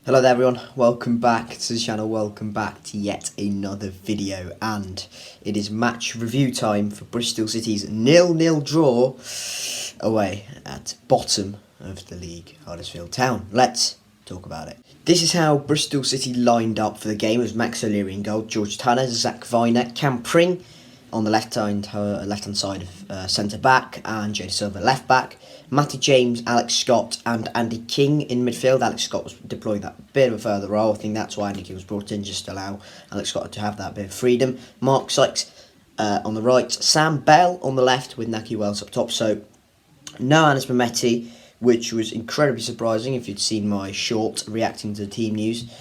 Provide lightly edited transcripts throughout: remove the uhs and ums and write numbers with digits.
Hello there everyone, welcome back to the channel, welcome back to yet another video, and it is match review time for Bristol City's 0-0 draw away at bottom of the league, Huddersfield Town. Let's talk about it. This is how Bristol City lined up for the game. It was Max O'Leary in goal, George Tanner, Zach Viner, Cam Pring on the left-hand side of centre-back, and Jay Silva left-back. Matty James, Alex Scott and Andy King in midfield. Alex Scott was deploying that bit of a further role. I think that's why Andy King was brought in, just to allow Alex Scott to have that bit of freedom. Mark Sykes on the right. Sam Bell on the left with Naki Wells up top. So no Anis Mehmeti, which was incredibly surprising if you'd seen my short reacting to the team news.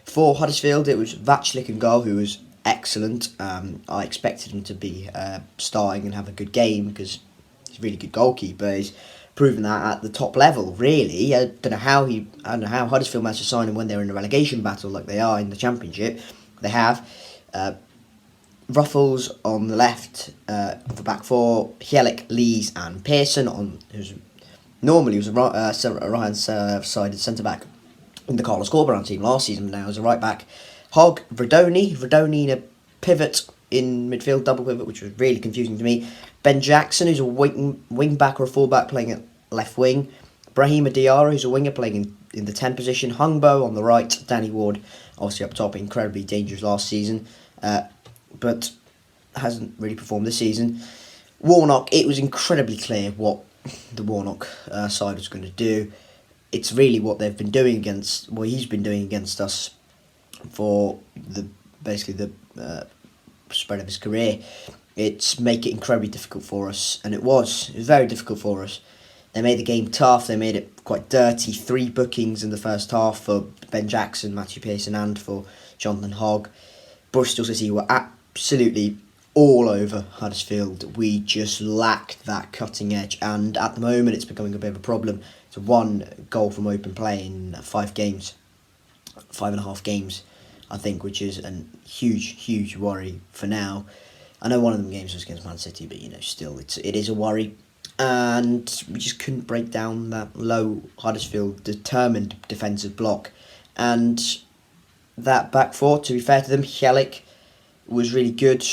For Huddersfield, it was Vaclík in goal, who was excellent. I expected him to be starting and have a good game because he's a really good goalkeeper. He's proven that at the top level, really. I don't know how Huddersfield managed to sign him when they're in a relegation battle like they are in the Championship. They have Ruffles on the left of the back four, Hielik, Lees and Pearson on who's normally was a right-hand sided centre back in the Carlos Corberan team last season. Now as a right back, Hogg, Verdoni in a pivot in midfield, double pivot, which was really confusing to me. Ben Jackson, who's a wing back or a full back playing at left wing. Brahima Diarra, who's a winger playing in the 10 position. Hungbo on the right. Danny Ward, obviously up top, incredibly dangerous last season, but hasn't really performed this season. Warnock, it was incredibly clear what the Warnock side was going to do. It's really what they've been doing against, what he's been doing against us for basically the spread of his career. It's make it incredibly difficult for us, and it was very difficult for us. They made the game tough, they made it quite dirty. 3 bookings in the first half for Ben Jackson, Matthew Pearson and for Jonathan Hogg. Bristol City were absolutely all over Huddersfield. We just lacked that cutting edge, and at the moment it's becoming a bit of a problem. It's 1 goal from open play in 5 games, 5.5 games, I think, which is a huge worry for now. I know one of them games was against Man City, but still, it is a worry. And we just couldn't break down that low Huddersfield determined defensive block. And that back four, to be fair to them, Hielik was really good,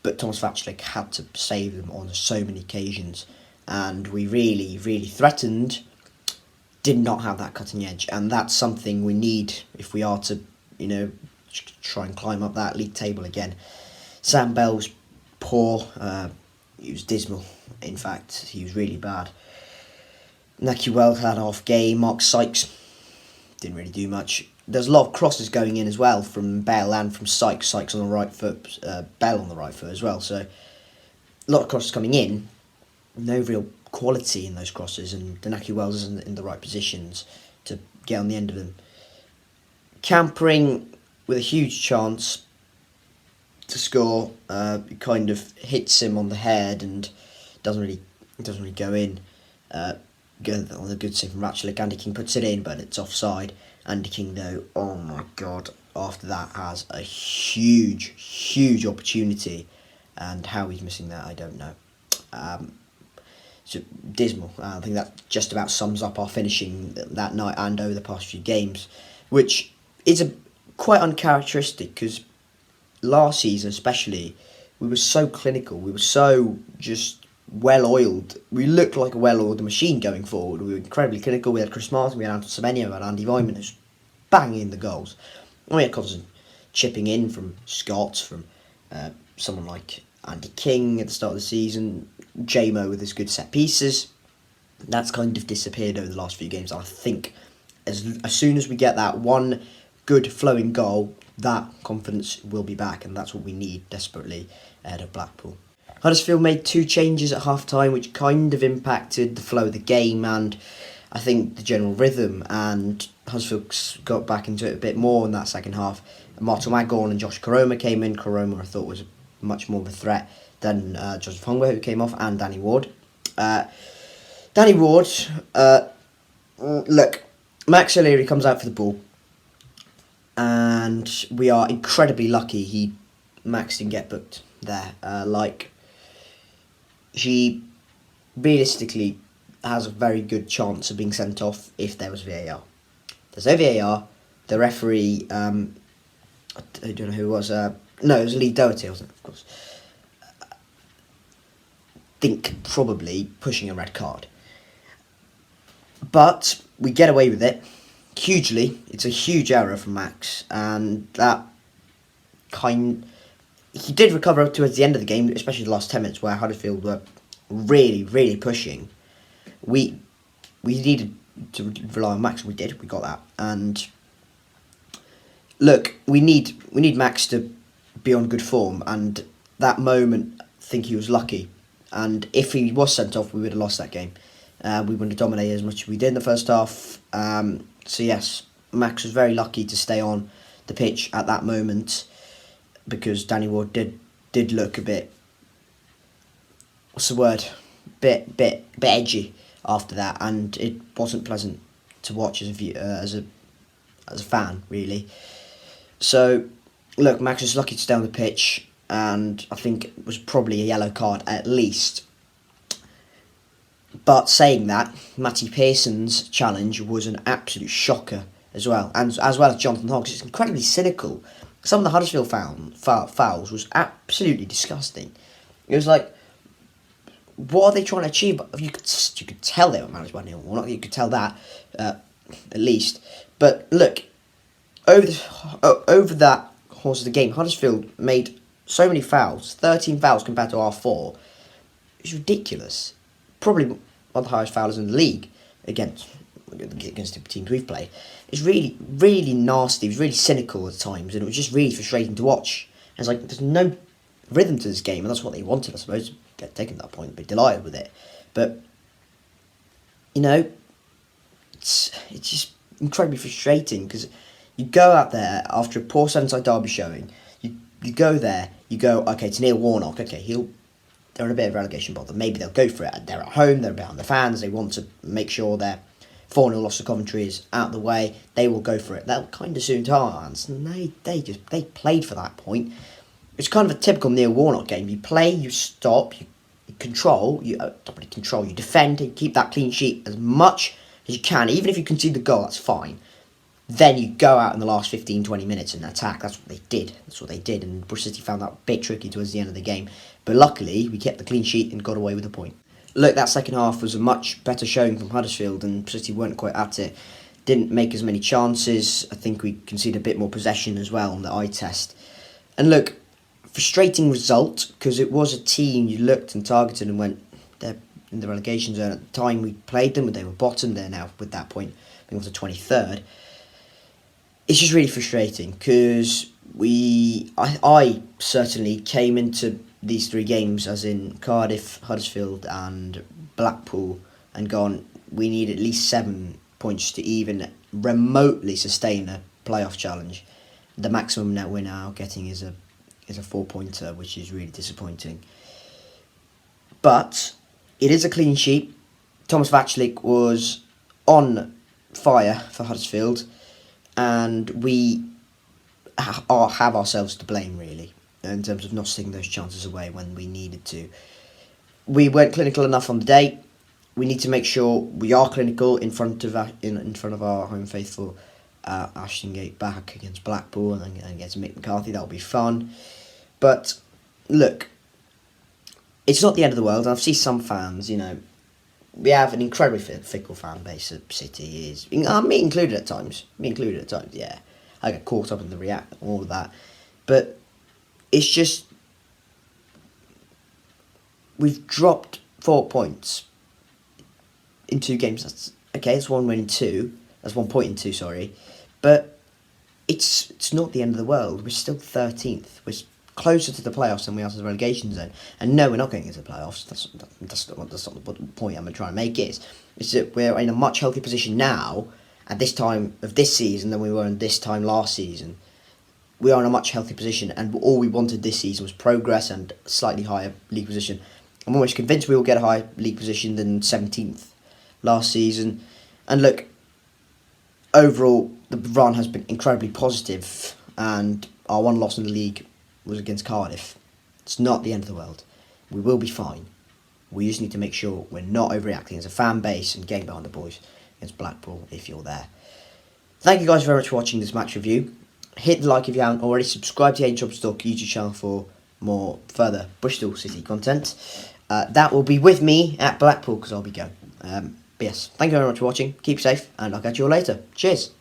but Thomas Vaclík had to save them on so many occasions. And we really threatened, did not have that cutting edge. And that's something we need if we are to, try and climb up that league table again. Sam Bell was poor. He was dismal. In fact, he was really bad. Naki Wells had an off game. Mark Sykes didn't really do much. There's a lot of crosses going in as well from Bell and from Sykes. Sykes on the right foot, Bell on the right foot as well. So a lot of crosses coming in. No real quality in those crosses, and Naki Wells isn't in the right positions to get on the end of them. Cam Pring with a huge chance to score, kind of hits him on the head and doesn't really go in. On a good save from Vaclík, Andy King puts it in, but it's offside. Andy King, though, oh my god, after that has a huge opportunity, and how he's missing that, I don't know. So dismal. I think that just about sums up our finishing that night and over the past few games, which is quite uncharacteristic, because last season especially, we were so clinical, we were so just well-oiled. We looked like a well-oiled machine going forward. We were incredibly clinical. We had Chris Martin, we had Anton Semenyo, we had Andy Weimann, who's banging in the goals. And we had constant chipping in from Scott, from someone like Andy King at the start of the season, J-Mo with his good set pieces. That's kind of disappeared over the last few games. I think as soon as we get that one good flowing goal, that confidence will be back, and that's what we need desperately ahead of Blackpool. Huddersfield made 2 changes at half-time, which kind of impacted the flow of the game and I think the general rhythm, and Huddersfield got back into it a bit more in that second half. Martin Waghorn and Josh Koroma came in. Koroma, I thought, was much more of a threat than Joseph Hungbo, who came off, and Danny Ward. Danny Ward, look, Max O'Leary comes out for the ball, and we are incredibly lucky Max didn't get booked there. He realistically has a very good chance of being sent off if there was VAR. There's no VAR, the referee, I don't know who it was, no, it was Lee Doherty, wasn't it, of course, think probably pushing a red card. But we get away with it hugely. It's a huge error from Max, and he did recover towards the end of the game, especially the last 10 minutes where Huddersfield were really, really pushing. We needed to rely on Max, and we did. We got that. And look, we need Max to be on good form, and that moment, I think he was lucky. And if he was sent off, we would have lost that game. We wouldn't have dominated as much as we did in the first half. So yes, Max was very lucky to stay on the pitch at that moment, because Danny Ward did look a bit, what's the word, bit edgy after that, and it wasn't pleasant to watch as a fan, really. So look, Max was lucky to stay on the pitch, and I think it was probably a yellow card at least. But saying that, Matty Pearson's challenge was an absolute shocker as well, and as well as Jonathan Hoggs. It's incredibly cynical. Some of the Huddersfield fouls was absolutely disgusting. It was like, what are they trying to achieve? You could tell they were managed by Neil Warnock. You could tell that, at least. But look, over that course of the game, Huddersfield made so many fouls, 13 fouls compared to our 4. It's ridiculous. Probably one of the highest foulers in the league against the teams we've played. It's really, really nasty. It was really cynical at times, and it was just really frustrating to watch. And it's like, there's no rhythm to this game, and that's what they wanted, I suppose, to get taken to that point, be delighted with it. But, it's just incredibly frustrating, because you go out there after a poor Seven-side derby showing, you go there, you go, okay, it's Neil Warnock, okay, they're in a bit of relegation bother, maybe they'll go for it, they're at home, they're behind the fans, they want to make sure their 4-0 loss to Coventry is out of the way, they will go for it. They'll kind of soon to our hands, and they played for that point. It's kind of a typical Neil Warnock game. You play, you stop, you control, you defend, you keep that clean sheet as much as you can. Even if you concede the goal, that's fine. Then you go out in the last 15-20 minutes and attack. That's what they did. And Bristol City found that a bit tricky towards the end of the game. But luckily, we kept the clean sheet and got away with the point. Look, that second half was a much better showing from Huddersfield, and City weren't quite at it. Didn't make as many chances. I think we conceded a bit more possession as well on the eye test. And look, frustrating result, because it was a team you looked and targeted and went, they're in the relegation zone. At the time we played them, they were bottom. There now, with that point, I think it was the 23rd. It's just really frustrating, because I certainly came into these 3 games, as in Cardiff, Huddersfield and Blackpool, and gone, we need at least 7 points to even remotely sustain a playoff challenge. The maximum net we're now getting is a 4-pointer, which is really disappointing. But it is a clean sheet. Thomas Vaclík was on fire for Huddersfield, and we have ourselves to blame, really, in terms of not sticking those chances away when we needed to. We weren't clinical enough on the day. We need to make sure we are clinical in front of our home faithful. Ashton Gate back against Blackpool and against Mick McCarthy. That'll be fun. But look, it's not the end of the world. I've seen some fans, we have an incredibly fickle fan base at City. Me included at times. Yeah. I get caught up in the all of that. But it's just, we've dropped 4 points in 2 games. That's 1 win in 2. That's 1 point in 2, sorry. But it's not the end of the world. We're still 13th. We're closer to the playoffs than we are to the relegation zone. And no, we're not going into the playoffs. That's not the point I'm trying to make is that we're in a much healthier position now at this time of this season than we were in this time last season. We are in a much healthier position, and all we wanted this season was progress and slightly higher league position. I'm almost convinced we will get a higher league position than 17th last season. And look, overall, the run has been incredibly positive, and our one loss in the league was against Cardiff. It's not the end of the world. We will be fine. We just need to make sure we're not overreacting as a fan base and getting behind the boys against Blackpool if you're there. Thank you guys very much for watching this match review. Hit the like if you haven't already. Subscribe to the Trouble Talk YouTube channel for more further Bristol City content. That will be with me at Blackpool because I'll be going. But yes, thank you very much for watching. Keep safe, and I'll catch you all later. Cheers.